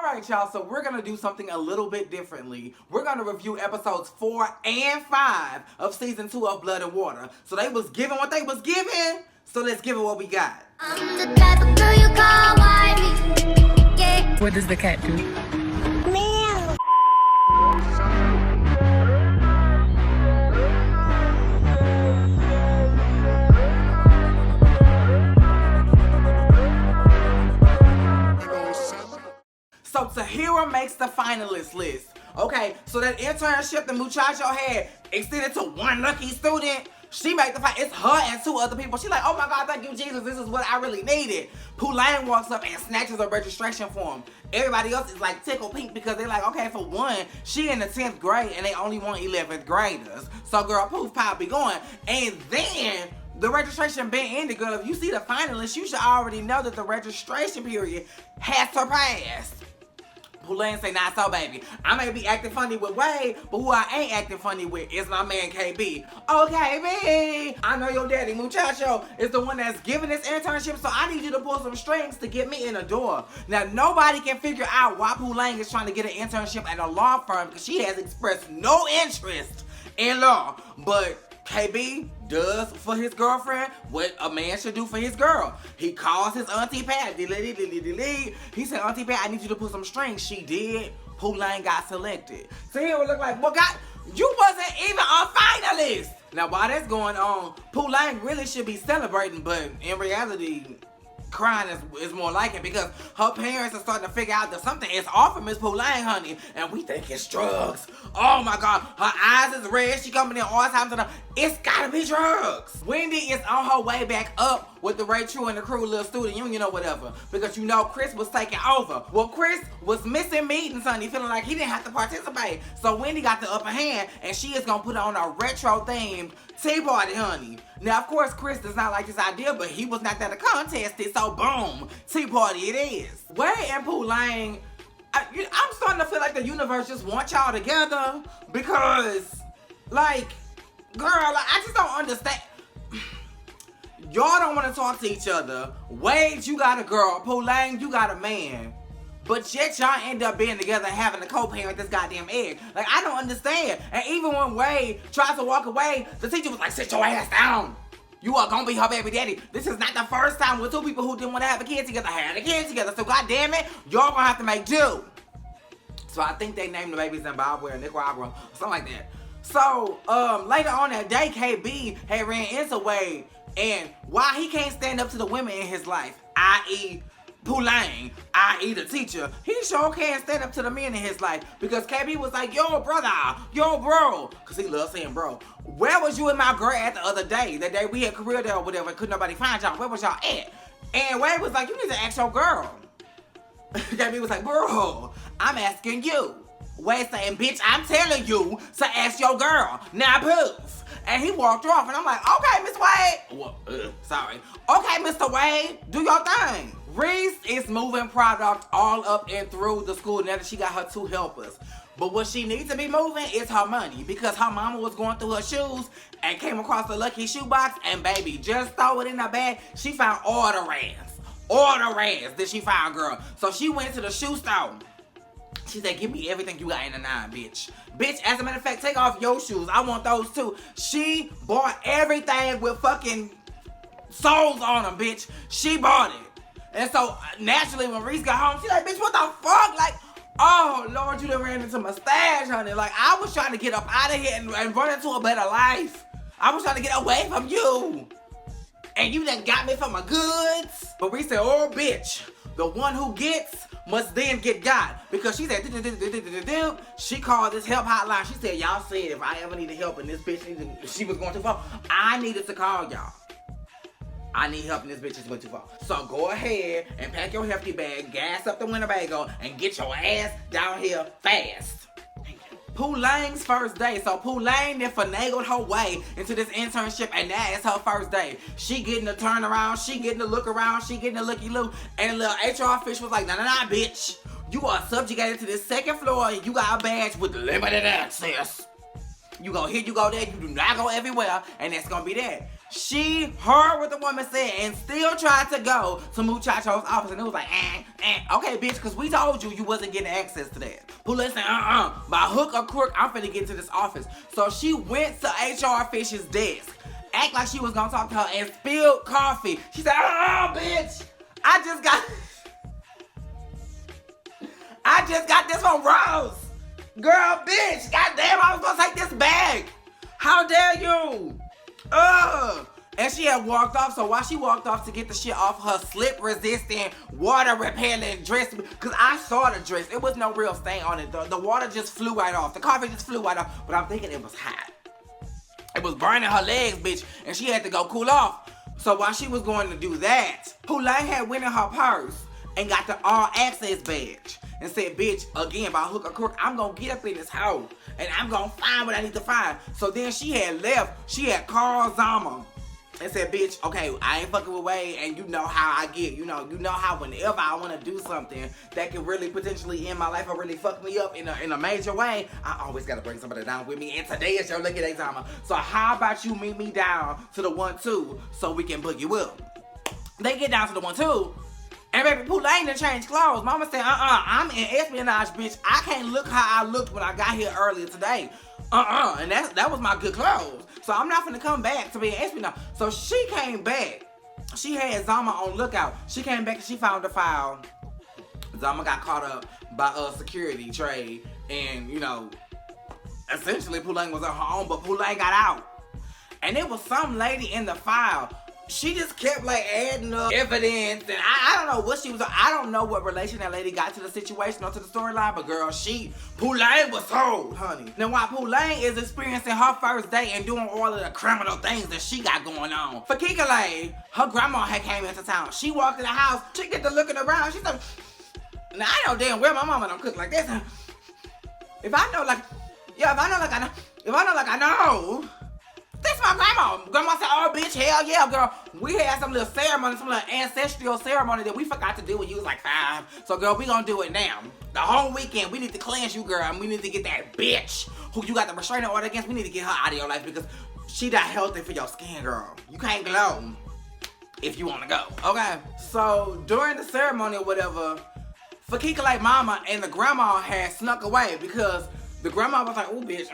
Alright, y'all, so we're gonna do something a little bit differently. We're gonna review episodes 4 and 5 of season 2 of Blood and Water. So they was giving what they was giving, so let's give it what we got. I'm the type of girl you call wifey. Yeah. What does the cat do? Meow. So Tahira makes the finalist list. Okay, so that internship the Muchacho had extended to one lucky student. She made the It's her and 2 other people. She like, oh my God, thank you, Jesus. This is what I really needed. Pooh-Lang walks up and snatches a registration form. Everybody else is like tickle pink because they're like, okay, for one, she in the 10th grade and they only want 11th graders. So girl, Pooh Pop be going. And then the registration been ended, girl. If you see the finalists, you should already know that the registration period has surpassed. Pooh-Lang say, not so, baby. I may be acting funny with Wade, but who I ain't acting funny with is my man KB. Oh, KB, I know your daddy, Muchacho, is the one that's giving this internship, so I need you to pull some strings to get me in the door. Now, nobody can figure out why Pooh-Lang is trying to get an internship at a law firm because she has expressed no interest in law, but KB does for his girlfriend what a man should do for his girl. He calls his Auntie Pat. He said, Auntie Pat, I need you to put some strings. She did. Pooh-Lang got selected. So he would look like, well, God, you wasn't even a finalist. Now, while that's going on, Pooh-Lang really should be celebrating, but in reality, crying is more like it because her parents are starting to figure out that something is off of Miss Pooh-Lang, honey, and we think it's drugs. Oh my God, her eyes is red. She coming in all times. It's gotta be drugs. Wendy is on her way back up with the Ray True and the crew little student union or whatever because you know Chris was taking over. Well, Chris was missing meetings, honey, feeling like he didn't have to participate. So Wendy got the upper hand and she is gonna put on a retro themed tea party, honey. Now, of course, Chris does not like this idea, but he was not there to contest it, so boom, tea party it is. Wade and Pooh-Lang, I'm starting to feel like the universe just wants y'all together because, like, girl, I just don't understand. Y'all don't want to talk to each other. Wade, you got a girl. Pooh-Lang, you got a man. But yet y'all end up being together and having to co-parent this goddamn egg. Like, I don't understand. And even when Wade tries to walk away, the teacher was like, sit your ass down. You are gonna be her baby daddy. This is not the first time with 2 people who didn't want to have a kid together had a kid together. So goddamn it, y'all gonna have to make do. So I think they named the baby Zimbabwe or Nicaragua, something like that. So later on that day, KB had ran into Wade, and why he can't stand up to the women in his life, i.e. Pooh-Lang, i.e. the teacher, he sure can't stand up to the men in his life because KB was like, yo brother, yo bro, because he loves saying bro. Where was you and my girl at the other day? The day we had career day or whatever, couldn't nobody find y'all. Where was y'all at? And Wade was like, you need to ask your girl. KB was like, bro, I'm asking you. Wade saying, bitch, I'm telling you to ask your girl. Now poof. And he walked her off and I'm like, okay, Miss Wade. Well, sorry. Okay, Mr. Wade, do your thing. Reese is moving product all up and through the school now that she got her 2 helpers. But what she needs to be moving is her money because her mama was going through her shoes and came across the lucky shoebox and baby, just throw it in her bag. She found all the rands. All the rands that she found, girl. So she went to the shoe store. She said, give me everything you got in the 9, bitch. Bitch, as a matter of fact, take off your shoes. I want those too. She bought everything with fucking soles on them, bitch. She bought it. And so, naturally, when Reese got home, she's like, bitch, what the fuck? Like, oh, Lord, you done ran into my stash, honey. Like, I was trying to get up out of here and run into a better life. I was trying to get away from you. And you done got me for my goods. But Reese said, oh, bitch, the one who gets must then get got. Because she said, she called this help hotline. She said, y'all said if I ever needed help and this bitch she was going too far, I needed to call y'all. I need help and this bitch is went too far. So go ahead and pack your hefty bag, gas up the Winnebago, and get your ass down here fast. Pooh-Lang's first day. So Pooh-Lang then finagled her way into this internship and that is her first day. She getting the turn around, she getting the look around, she getting the looky-loo. And the little HR fish was like, nah, bitch. You are subjugated to this 2nd floor and you got a badge with limited access. You go here, you go there, you do not go everywhere, and that's gonna be that. She heard what the woman said and still tried to go to Muchacho's office. And it was like, okay, bitch, because we told you wasn't getting access to that. Police said, by hook or crook, I'm finna get into this office. So she went to HR Fish's desk, act like she was gonna talk to her, and spilled coffee. She said, bitch, I just got this from Rose. Girl, bitch, goddamn, I was gonna take this bag. How dare you? And she had walked off, so while she walked off to get the shit off her slip-resistant, water-repellent dress, because I saw the dress, it was no real stain on it. The water just flew right off. The coffee just flew right off, but I'm thinking it was hot. It was burning her legs, bitch, and she had to go cool off. So while she was going to do that, Poulet had went in her purse and got the all-access badge and said, bitch, again, by hook or crook, I'm gonna get up in this hole and I'm gonna find what I need to find. So then she had left. She had called Zama and said, bitch, okay, I ain't fucking with Wade, and you know how I get. You know how whenever I want to do something that can really potentially end my life or really fuck me up in a major way, I always got to bring somebody down with me. And today is your lucky day, Zama. So how about you meet me down to the 1-2 so we can boogie up? They get down to the 1-2. And baby Poulet done changed clothes. Mama said, I'm in espionage, bitch. I can't look how I looked when I got here earlier today. And that was my good clothes. So I'm not finna come back to be an espionage. So she came back. She had Zama on lookout. She came back and she found the file. Zama got caught up by security trade. And, essentially Poulet was on her own, but Poulet got out. And it was some lady in the file. She just kept adding up evidence, and I don't know what she was. I don't know what relation that lady got to the situation or to the storyline, but girl, Poulet was sold, honey. Now while Poulet is experiencing her first day and doing all of the criminal things that she got going on, for Kikale, her grandma had came into town. She walked in the house, she get to looking around. She said, "Now I know damn well my mama don't cook like this. If I know I know." That's my grandma. Grandma said, oh, bitch, hell yeah, girl. We had some little ceremony, some little ancestral ceremony that we forgot to do when you was 5. So, girl, we gonna do it now. The whole weekend, we need to cleanse you, girl, and we need to get that bitch who you got the restraining order against. We need to get her out of your life because she not healthy for your skin, girl. You can't glow if you want to go, okay? So, during the ceremony or whatever, Fakika mama and the grandma had snuck away because the grandma was like, oh, bitch,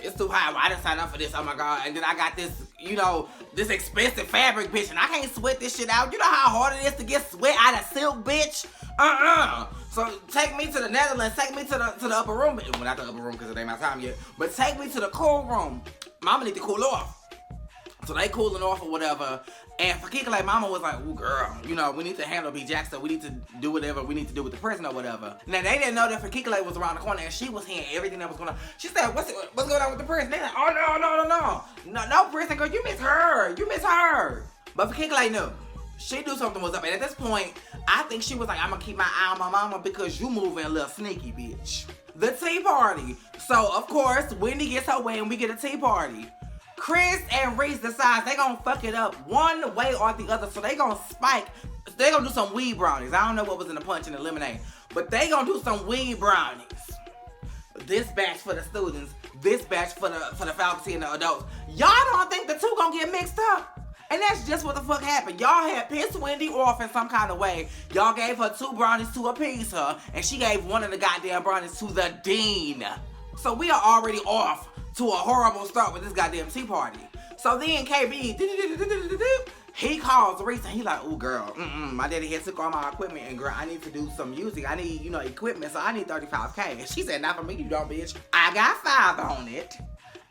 it's too high. Well, I didn't sign up for this. Oh, my God. And then I got this, this expensive fabric, bitch, and I can't sweat this shit out. You know how hard it is to get sweat out of silk, bitch? So take me to the Netherlands. Take me to the upper room. Well, not the upper room because it ain't my time yet. But take me to the cool room. Mama need to cool off. So they cooling off or whatever. And Fakika mama was like, ooh, girl, we need to handle B. Jackson. We need to do whatever we need to do with the prison or whatever. Now, they didn't know that Fakika was around the corner and she was hearing everything that was going on. She said, what's going on with the prison? They like, oh, no, prison girl, you miss her. But Fakika knew. She knew something was up. And at this point, I think she was like, I'm going to keep my eye on my mama because you moving a little sneaky, bitch. The tea party. So, of course, Wendy gets her way and we get a tea party. Chris and Reese decide they gonna fuck it up one way or the other. So they gonna do some weed brownies. I don't know what was in the punch and the lemonade, but they gonna do some weed brownies. This batch for the students, this batch for the faculty and the adults. Y'all don't think the two gonna get mixed up? And that's just what the fuck happened. Y'all had pissed Wendy off in some kind of way. Y'all gave her 2 brownies to appease her, and she gave one of the goddamn brownies to the dean. So we are already off to a horrible start with this goddamn tea party. So then KB, he calls Reese and he like, ooh, girl, my daddy had took all my equipment and girl, I need to do some music. I need, equipment, so I need $35K. And she said, not for me, you don't, bitch. I got 5 on it.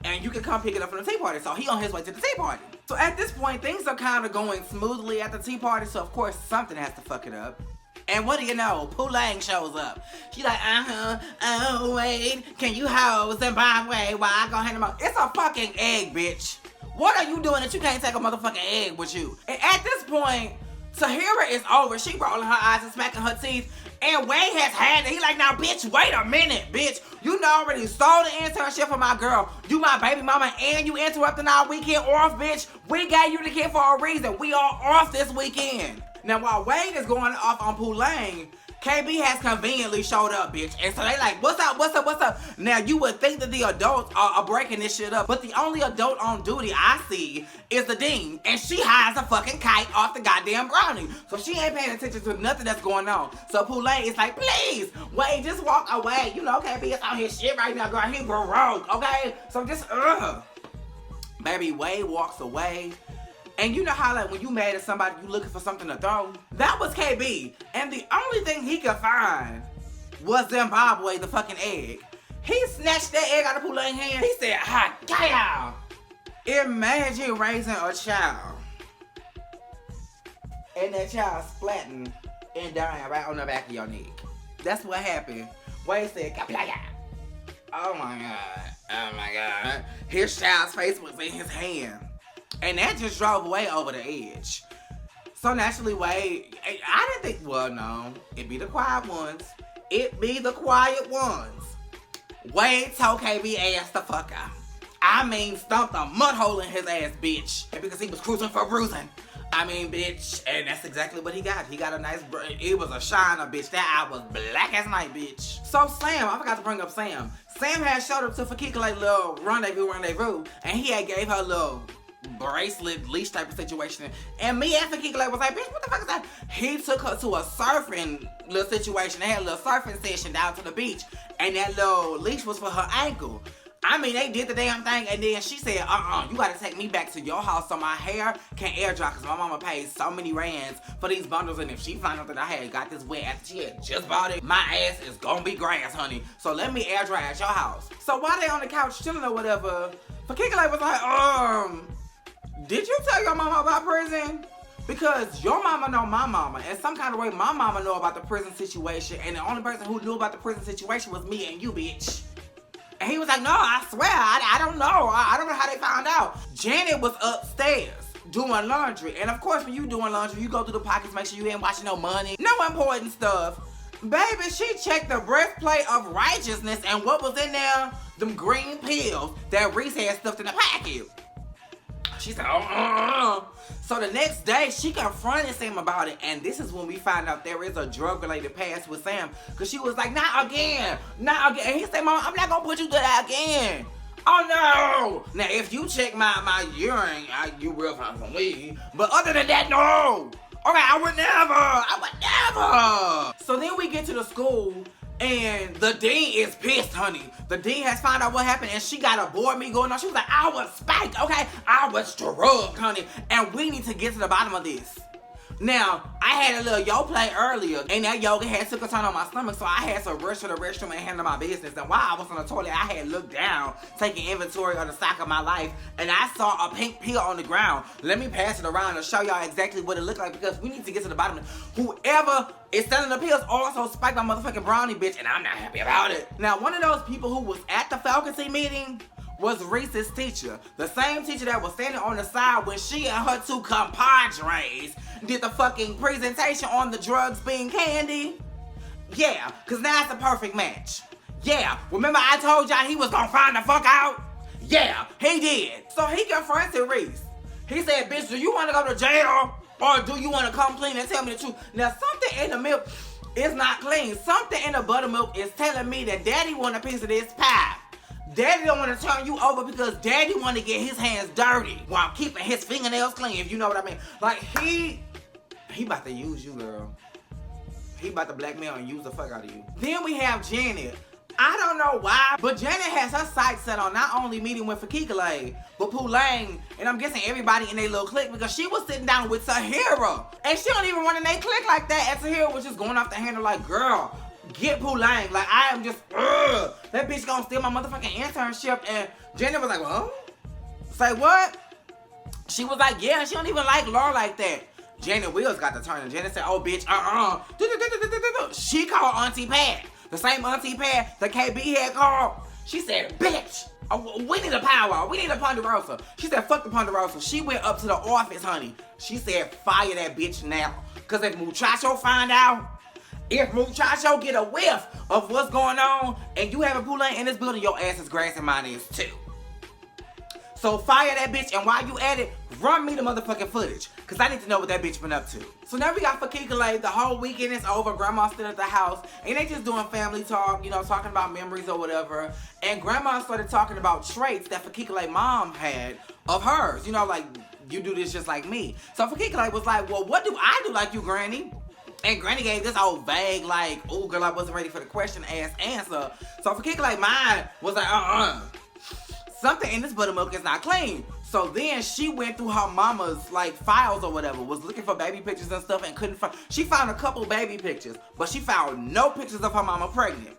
And you can come pick it up from the tea party. So he on his way to the tea party. So at this point, things are kind of going smoothly at the tea party. So of course, something has to fuck it up. And what do you know? Poulet shows up. She like, oh, wait, can you hoes and by the way, while I go hand them out? It's a fucking egg, bitch. What are you doing that you can't take a motherfucking egg with you? And at this point, Tahira is over. She rolling her eyes and smacking her teeth. And Wade has had it. He like, now, bitch, wait a minute, bitch. You already stole the internship from my girl. You my baby mama and you interrupting our weekend off, bitch. We gave you the kid for a reason. We are off this weekend. Now, while Wade is going off on Poulet, KB has conveniently showed up, bitch. And so they like, what's up, what's up, what's up? Now, you would think that the adults are breaking this shit up, but the only adult on duty I see is the dean. And she hides a fucking kite off the goddamn brownie. So she ain't paying attention to nothing that's going on. So Poulet is like, please, wait, just walk away. You know, KB is on his shit right now, girl. He broke, okay? So just, Baby, Wade walks away. And you know how, like, when you mad at somebody, you looking for something to throw? That was KB. And the only thing he could find was Zimbabwe, the fucking egg. He snatched that egg out of Poulet's hand. He said, hot damn. Imagine raising a child. And that child splatting and dying right on the back of your neck. That's what happened. Wade said, Kaplaya. Oh my God. Oh my God. His child's face was in his hand. And that just drove Wade over the edge. So naturally, Wade, I didn't think, well, no, it be the quiet ones. It be the quiet ones. Wade told KB ass the fuck out. I mean, stumped a mud hole in his ass, bitch. Because he was cruising for bruising. I mean, bitch, and that's exactly what he got. He got a nice, it was a shiner, bitch. That eye was black as night, bitch. So Sam, I forgot to bring up Sam. Sam had showed up to Fakikale's little rendezvous, and he had gave her a little bracelet, leash type of situation. And me and Fakikale was like, bitch, what the fuck is that? He took her to a surfing little situation. They had a little surfing session down to the beach, and that little leash was for her ankle. I mean, they did the damn thing, and then she said, you gotta take me back to your house so my hair can air dry, because my mama paid so many rands for these bundles, and if she found out that I had got this wet after she had just bought it, my ass is gonna be grass, honey. So let me air dry at your house. So while they on the couch chilling or whatever, Fakikale was like, did you tell your mama about prison? Because your mama know my mama, and some kind of way my mama know about the prison situation, and the only person who knew about the prison situation was me and you, bitch. And he was like, no, I swear, I don't know. I don't know how they found out. Janet was upstairs doing laundry. And of course, when you doing laundry, you go through the pockets, make sure you ain't washing no money. No important stuff. Baby, she checked the breastplate of righteousness, and what was in there? Them green pills that Reese had stuffed in the packet. She said, So the next day, she confronted Sam about it, and this is when we find out there is a drug-related past with Sam, because she was like, not again, not again. And he said, Mama, I'm not going to put you through that again. Oh, no. Now, if you check my urine, you will find some weed, but other than that, no. Okay, I would never. So then we get to the school, and the dean is pissed, honey. The dean has found out what happened, and she got a board meeting going on. She was like, I was spanked, okay? I was drugged, honey. And we need to get to the bottom of this. Now, I had a little yoga play earlier, and that yoga had took a turn on my stomach, so I had to rush to the restroom and handle my business. And while I was on the toilet, I had looked down, taking inventory of the stock of my life, and I saw a pink pill on the ground. Let me pass it around and show y'all exactly what it looked like, because we need to get to the bottom. Whoever is selling the pills also spiked my motherfucking brownie, bitch, and I'm not happy about it. Now, one of those people who was at the faculty meeting was Reese's teacher. The same teacher that was standing on the side when she and her two compadres did the fucking presentation on the drugs being candy. Yeah, because now it's a perfect match. Yeah, remember I told y'all he was gonna find the fuck out? Yeah, he did. So he confronted Reese. He said, bitch, do you want to go to jail or do you want to come clean and tell me the truth? Now, something in the milk is not clean. Something in the buttermilk is telling me that Daddy want a piece of this pie. Daddy don't want to turn you over because Daddy want to get his hands dirty while keeping his fingernails clean, if you know what I mean. Like, he about to use you, girl. He about to blackmail and use the fuck out of you. Then we have Janet. I don't know why, but Janet has her sights set on not only meeting with Fakikale, but Poulet, and I'm guessing everybody in their little clique, because she was sitting down with Tahira. And she don't even run in their clique like that, and Tahira was just going off the handle like, girl, get Poulet. Like, I am just, that bitch gonna steal my motherfucking internship. And Janet was like, well, say what? She was like, yeah, she don't even like Laura like that. Janet Wills got the turn, and Janet said, oh, bitch, She called Auntie Pat. The same Auntie Pat that KB had called. She said, bitch, we need a powwow. We need a Ponderosa. She said, fuck the Ponderosa. She went up to the office, honey. She said, fire that bitch now. Because if Muchacho find out, if Muchacho get a whiff of what's going on, and you have a Poulet in this building, your ass is grass and mine is too. So fire that bitch, and while you at it, run me the motherfucking footage, cause I need to know what that bitch been up to. So now we got Fakika. The whole weekend is over. Grandma's still at the house, and they just doing family talk, you know, talking about memories or whatever. And Grandma started talking about traits that Fakika mom had of hers. You know, like, you do this just like me. So Fakika was like, well, what do I do like you, Granny? And Granny gave this old vague, like, oh, girl, I wasn't ready for the question ass answer. So Fakika mine was like, something in this buttermilk is not clean. So then she went through her mama's like files or whatever, was looking for baby pictures and stuff and couldn't find. She found a couple baby pictures, but she found no pictures of her mama pregnant.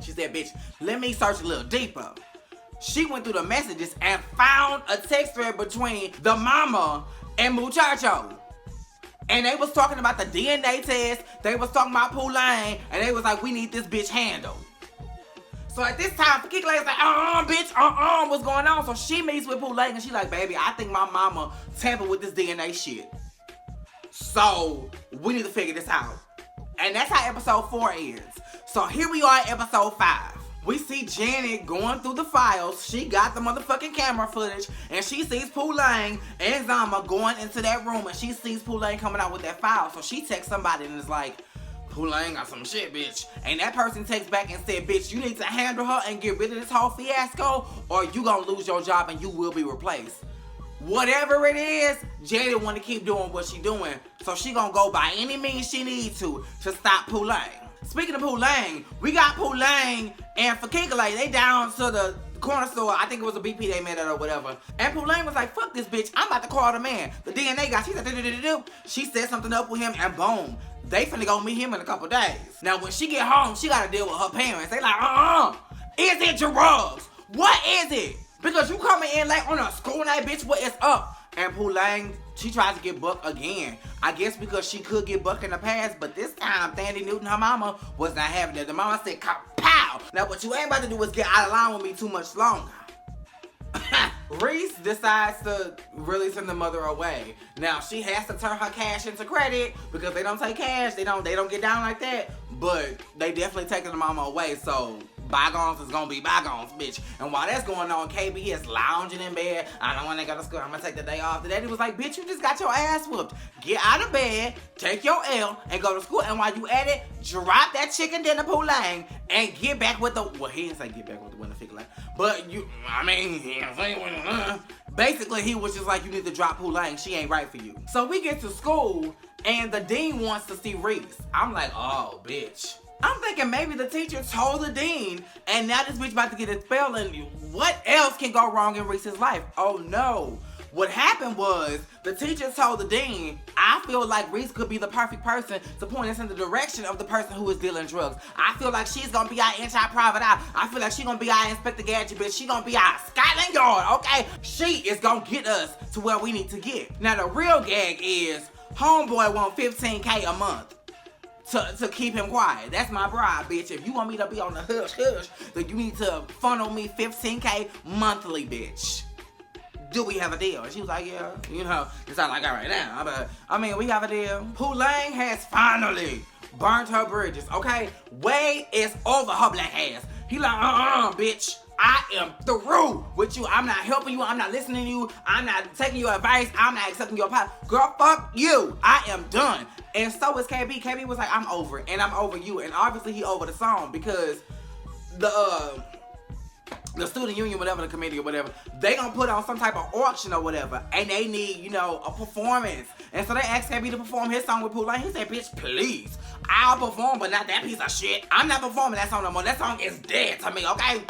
She said, bitch, let me search a little deeper. She went through the messages and found a text thread between the mama and Muchacho. And they was talking about the DNA test, they was talking about Pooh-Lang, and they was like, we need this bitch handled. So at this time, Fakika was like, bitch, what's going on? So she meets with Pooh-Lang and she like, baby, I think my mama tampered with this DNA shit. So we need to figure this out. And that's how episode 4 ends. So here we are at episode 5. We see Janet going through the files. She got the motherfucking camera footage, and she sees Pooh-Lang and Zama going into that room, and she sees Pooh-Lang coming out with that file. So she texts somebody and is like, Pooh-Lang got some shit, bitch. And that person texts back and said, bitch, you need to handle her and get rid of this whole fiasco, or you gonna lose your job and you will be replaced. Whatever it is, Janet want to keep doing what she doing, so she gonna go by any means she needs to stop Pooh-Lang. Speaking of Pooh-Lang, we got Pooh-Lang and Fakika, they down to the corner store. I think it was a BP they met at or whatever. And Pooh-Lang was like, fuck this bitch, I'm about to call the man. The DNA guy, she said, do. She set something up with him and boom. They finna go meet him in a couple days. Now when she get home, she gotta deal with her parents. They like, is it drugs? What is it? Because you coming in late on a school night, bitch, what is up? And Pooh-Lang, she tries to get bucked again. I guess because she could get bucked in the past, but this time, Thandie Newton, her mama, was not having it. The mama said, pow! Now what you ain't about to do is get out of line with me too much longer. Reese decides to really send the mother away. Now she has to turn her cash into credit because they don't take cash. They don't get down like that. But they definitely taking the mama away. So bygones is gonna be bygones, bitch. And while that's going on, KB is lounging in bed. I don't want to go to school. I'm gonna take the day off. The daddy was like, bitch, you just got your ass whooped. Get out of bed, take your L, and go to school. And while you at it, drop that chicken dinner Pooh-Lang and get back with the. Well, he didn't say get back with the winner figure like. But you, I mean, he didn't say basically, he was just like, you need to drop Pooh-Lang. She ain't right for you. So we get to school, and the dean wants to see Reese. I'm like, oh, bitch. I'm thinking maybe the teacher told the dean, and now this bitch about to get expelled, and what else can go wrong in Reese's life? Oh, no. What happened was, the teacher told the dean, I feel like Reese could be the perfect person to point us in the direction of the person who is dealing drugs. I feel like she's gonna be our anti-private eye. I feel like she's gonna be our Inspector Gadget, bitch. She's gonna be our Scotland Yard, okay? She is gonna get us to where we need to get. Now, the real gag is, homeboy want $15K a month. To keep him quiet. That's my bribe, bitch. If you want me to be on the hush, then you need to funnel me $15K monthly, bitch. Do we have a deal? And she was like, yeah, you know, it's not like that right now, but I mean, we have a deal. Pooh-Lang has finally burnt her bridges, okay? Wade is over her black ass. He like, bitch, I am through with you. I'm not helping you. I'm not listening to you. I'm not taking your advice. I'm not accepting your apology. Girl, fuck you. I am done. And so is KB. KB was like, I'm over it, and I'm over you. And obviously he over the song because the student union, whatever, the committee or whatever, they gonna put on some type of auction or whatever, and they need, you know, a performance. And so they asked KB to perform his song with Pooh-Lang. He said, bitch, please, I'll perform, but not that piece of shit. I'm not performing that song no more. That song is dead to me, okay?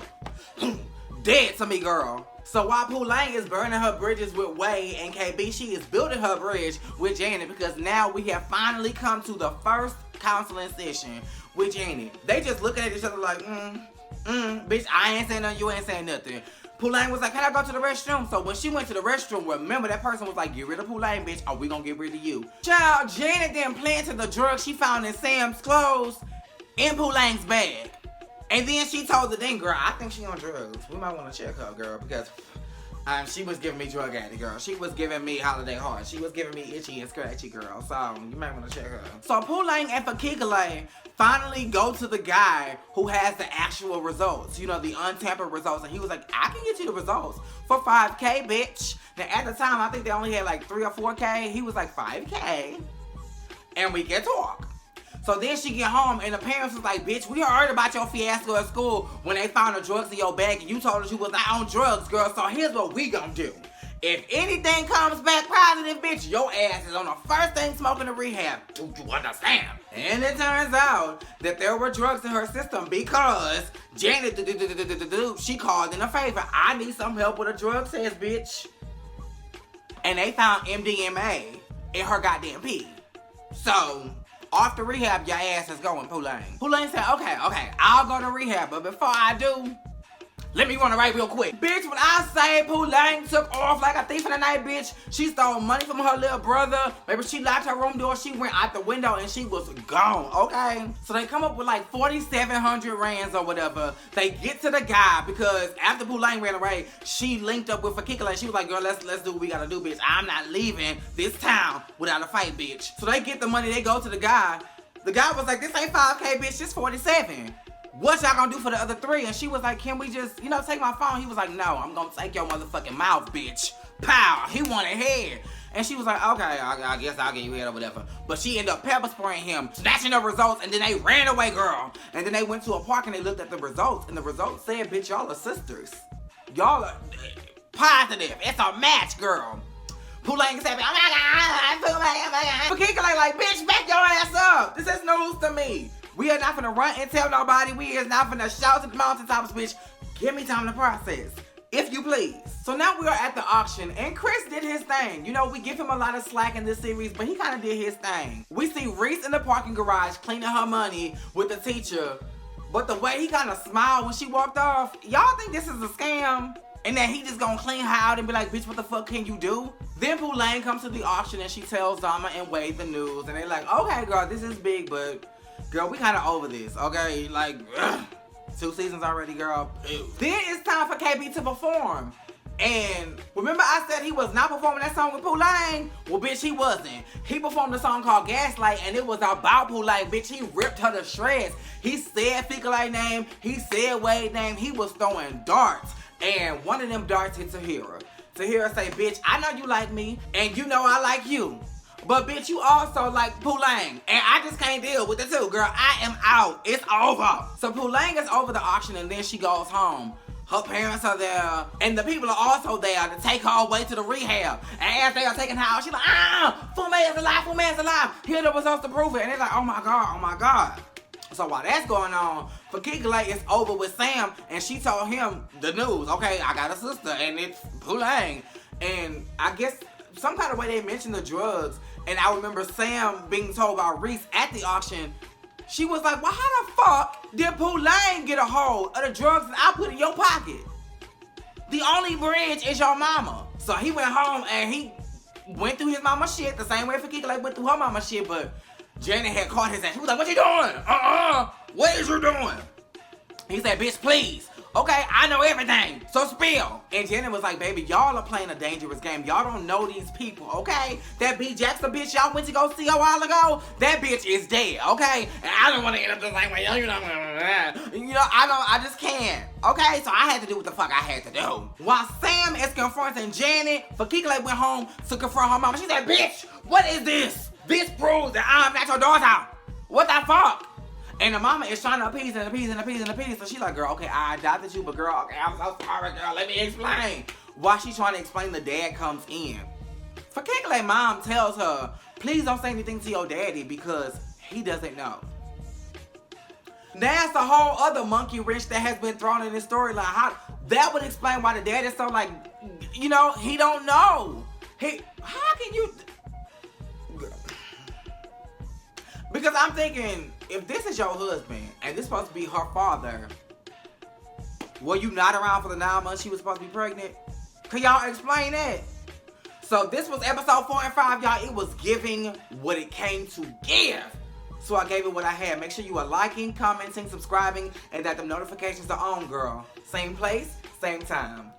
Dead to me, girl. So while Pooh-Lang is burning her bridges with Wade and KB, she is building her bridge with Janet, because now we have finally come to the first counseling session with Janet. They just looking at each other like, bitch, I ain't saying nothing, you ain't saying nothing. Pooh-Lang was like, can I go to the restroom? So when she went to the restroom, remember that person was like, get rid of Pooh-Lang, bitch, or we gonna get rid of you. Child, Janet then planted the drug she found in Sam's clothes in Pooh-Lang's bag. And then she told the dean, girl, I think she on drugs. We might want to check her, girl, because She was giving me drug addict, girl. She was giving me holiday heart. She was giving me itchy and scratchy, girl. So you might want to check her. So Poolang and Fakikale finally go to the guy who has the actual results. You know, the untampered results. And he was like, I can get you the results for 5K, bitch. Now at the time, I think they only had like 3 or 4K. He was like 5K. And we can talk. So then she get home and the parents was like, bitch, we heard about your fiasco at school when they found the drugs in your bag and you told us you was not on drugs, girl. So here's what we gonna do. If anything comes back positive, bitch, your ass is on the first thing smoking the rehab. Do you understand? And it turns out that there were drugs in her system because Janet, she called in a favor. I need some help with a drug test, bitch. And they found MDMA in her goddamn pee. So off the rehab, your ass is going, Poolang. Poolang said, okay, I'll go to rehab, but before I do, let me run it right real quick. Bitch, when I say Poolang took off like a thief in the night, bitch, she stole money from her little brother. Maybe she locked her room door, she went out the window, and she was gone, okay? So they come up with like 4,700 rands or whatever. They get to the guy because after Poolang ran away, she linked up with Fakikale. She was like, girl, let's do what we gotta do, bitch. I'm not leaving this town without a fight, bitch. So they get the money, they go to the guy. The guy was like, this ain't 5K, bitch, this 47. What y'all gonna do for the other 3? And she was like, can we just, you know, take my phone? He was like, no, I'm gonna take your motherfucking mouth, bitch. Pow, he wanted head. And she was like, okay, I guess I'll get you head or whatever. But she ended up pepper spraying him, snatching the results, and then they ran away, girl. And then they went to a park and they looked at the results, and the results said, bitch, y'all are sisters. Y'all are positive. It's a match, girl. Poolang said, oh my God, Fakikale like, bitch, back your ass up. This is news to me. We are not finna run and tell nobody. We is not finna shout to the mountaintops, bitch. Give me time to process, if you please. So now we are at the auction, and Chris did his thing. You know, we give him a lot of slack in this series, but he kind of did his thing. We see Reese in the parking garage cleaning her money with the teacher, but the way he kind of smiled when she walked off, y'all think this is a scam? And that he just gonna clean her out and be like, bitch, what the fuck can you do? Then Poolang comes to the auction and she tells Zama and Wade the news, and they're like, okay, girl, this is big, but girl, we kind of over this, okay? Like, 2 seasons already, girl. Ew. Then it's time for KB to perform. And remember I said he was not performing that song with Poolang? Well, bitch, he wasn't. He performed a song called Gaslight, and it was about Poolang, bitch. He ripped her to shreds. He said Fakikale name. He said Wade name. He was throwing darts. And one of them darts hit Tahira. Tahira say, bitch, I know you like me, and you know I like you. But bitch, you also like Poolang, and I just can't deal with the two, girl. I am out. It's over. So Poolang is over the auction, and then she goes home. Her parents are there, and the people are also there to take her away to the rehab. And as they are taking her out, she's like, Fu Man's alive, Fu Man's alive. Here are the results to prove it. And they're like, oh my God. So while that's going on, Fakikale is over with Sam, and she told him the news. Okay, I got a sister, and it's Poolang. And I guess some kind of way they mentioned the drugs. And I remember Sam being told by Reese at the auction, she was like, well, how the fuck did Poolang get a hold of the drugs that I put in your pocket? The only bridge is your mama. So he went home and he went through his mama's shit the same way Fakikale went through her mama's shit, but Janet had caught his ass. She was like, what you doing? What is you doing? He said, bitch, please. Okay, I know everything, so spill. And Janet was like, baby, y'all are playing a dangerous game. Y'all don't know these people, okay? That B. Jackson bitch y'all went to go see a while ago, that bitch is dead, okay? And I don't want to end up the same way, I just can't, okay? So I had to do what the fuck I had to do. While Sam is confronting Janet, Fakikale went home to confront her mama. She said, bitch, what is this? This proves that I'm not your daughter. What the fuck? And the mama is trying to appease. So she's like, girl, okay, I adopted you, but girl, okay, I'm so sorry, girl. Let me explain. While she's trying to explain, the dad comes in. Fakikale mom tells her, please don't say anything to your daddy because he doesn't know. That's a whole other monkey wrench that has been thrown in this storyline. That would explain why the dad is so like, he don't know. How can you? Because I'm thinking, if this is your husband and this is supposed to be her father, were you not around for the 9 months she was supposed to be pregnant? Can y'all explain that? So this was episode 4 and 5, y'all. It was giving what it came to give. So I gave it what I had. Make sure you are liking, commenting, subscribing, and that the notifications are on, girl. Same place, same time.